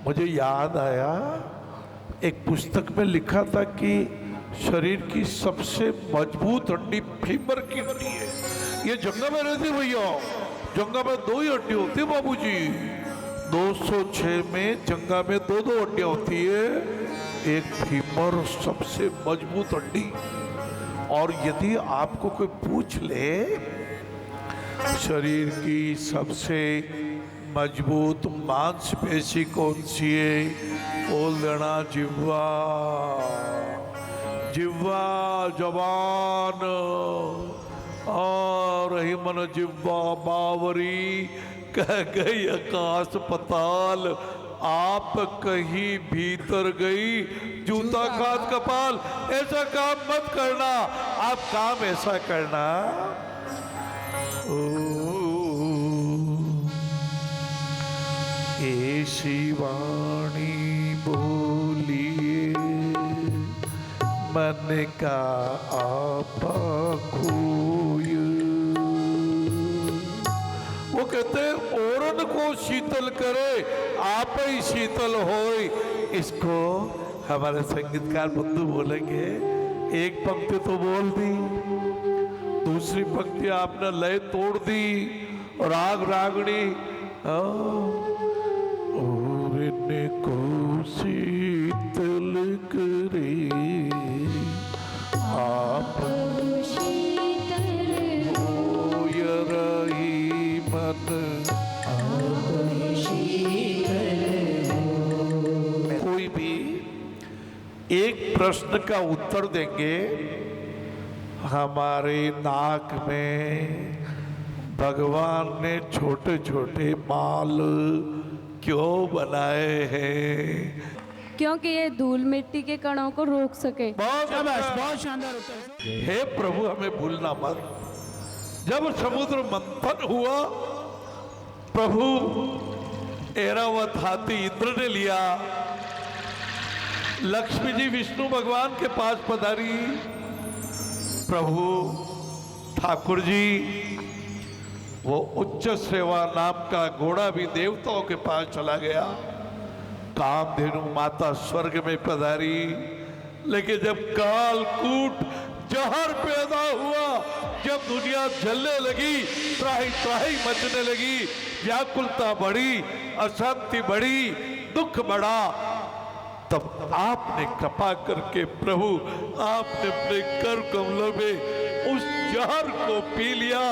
मुझे याद आया, एक पुस्तक में लिखा था कि शरीर की सबसे मजबूत हड्डी फीमर की हड्डी है। ये जंगा में रहती भैया, जंगा में 2 ही हड्डी होती है बाबूजी। 206 में जंगा में 2 हड्डियां होती है, एक फीमर सबसे मजबूत हड्डी। और यदि आपको कोई पूछ ले शरीर की सबसे मजबूत मांसपेशी कौन सी है, बोल देना जिह्वा। जिह्वा जवान और रही मन जिह्वा बावरी, कह गई आकाश पताल, आप कहीं भीतर गई जूता खाद कपाल। ऐसा काम मत करना, आप काम ऐसा करना। ऐसी वाणी बोलिए मन का आपा खोय। वो कहते हैं औरन को शीतल करे आप ही शीतल होय। इसको हमारे संगीतकार बंधु बोलेंगे। एक पंक्ति तो बोल दी, दूसरी पंक्ति आपने लय तोड़ दी, राग रागणी औरन को शीतल करे आप होय रही मन। कोई भी एक प्रश्न का उत्तर देंगे, हमारे नाक में भगवान ने छोटे छोटे बाल क्यों बनाए हैं? क्योंकि ये धूल मिट्टी के कणों को रोक सके। बहुत शानदार उत्तर। हे प्रभु हमें भूलना मत। जब समुद्र मंथन हुआ, प्रभु ऐरावत हाथी इंद्र ने लिया, लक्ष्मी जी विष्णु भगवान के पास पधारी, प्रभु ठाकुर जी वो उच्च सेवा नाम का घोड़ा भी देवताओं के पास चला गया, कामधेनु माता स्वर्ग में पधारी। लेकिन जब कालकूट जहर पैदा हुआ, जब दुनिया जलने लगी, त्राही त्राही मचने लगी, व्याकुलता बढ़ी, अशांति बढ़ी, दुख बढ़ा, तब आपने कृपा करके प्रभु आपने अपने कर कमलों में उस जहर को पी लिया।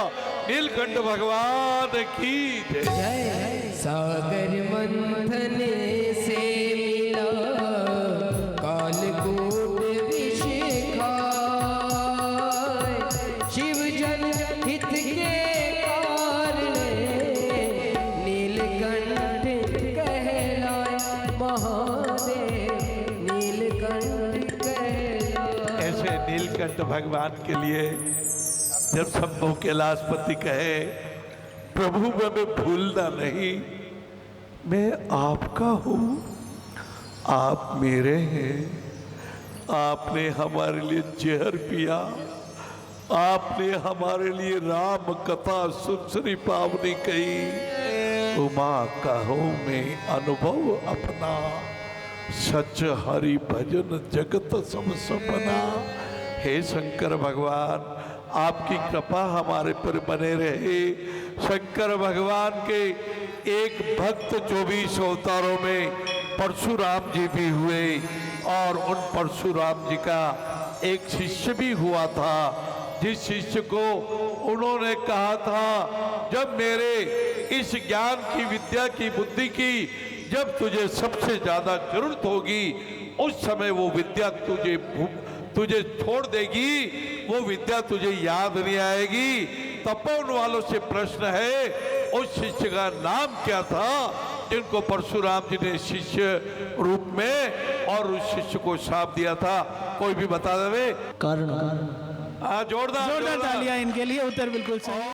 नीलकंठ भगवान की जय। सागर मंथन से मिला कालकूट विष खाए, शिव जन हित के कारण नीलकंठ कहलाए महादेव, नीलकंठ कहलाए। ऐसे नीलकंठ भगवान के लिए जब शंभु कैलाशपति कहे, प्रभु मैं भूलना नहीं, मैं आपका हूँ, आप मेरे हैं। आपने हमारे लिए जहर पिया, आपने हमारे लिए राम कथा सुनसरी पावनी कही। उमा कहो मैं अनुभव अपना, सच हरि भजन जगत सब सपना। हे शंकर भगवान, आपकी कृपा हमारे पर बने रहे। शंकर भगवान के एक भक्त 24 अवतारों में परशुराम जी भी हुए, और उन परशुराम जी का एक शिष्य भी हुआ था, जिस शिष्य को उन्होंने कहा था, जब मेरे इस ज्ञान की विद्या की बुद्धि की जब तुझे सबसे ज्यादा जरूरत होगी, उस समय वो विद्या तुझे छोड़ देगी, वो विद्या तुझे याद नहीं आएगी। तपोवन वालों से प्रश्न है, उस शिष्य का नाम क्या था जिनको परशुराम जी ने शिष्य रूप में और उस शिष्य को श्राप दिया था? कोई भी बता देवे? कारण जोरदार तालियां इनके लिए। उत्तर बिल्कुल सही।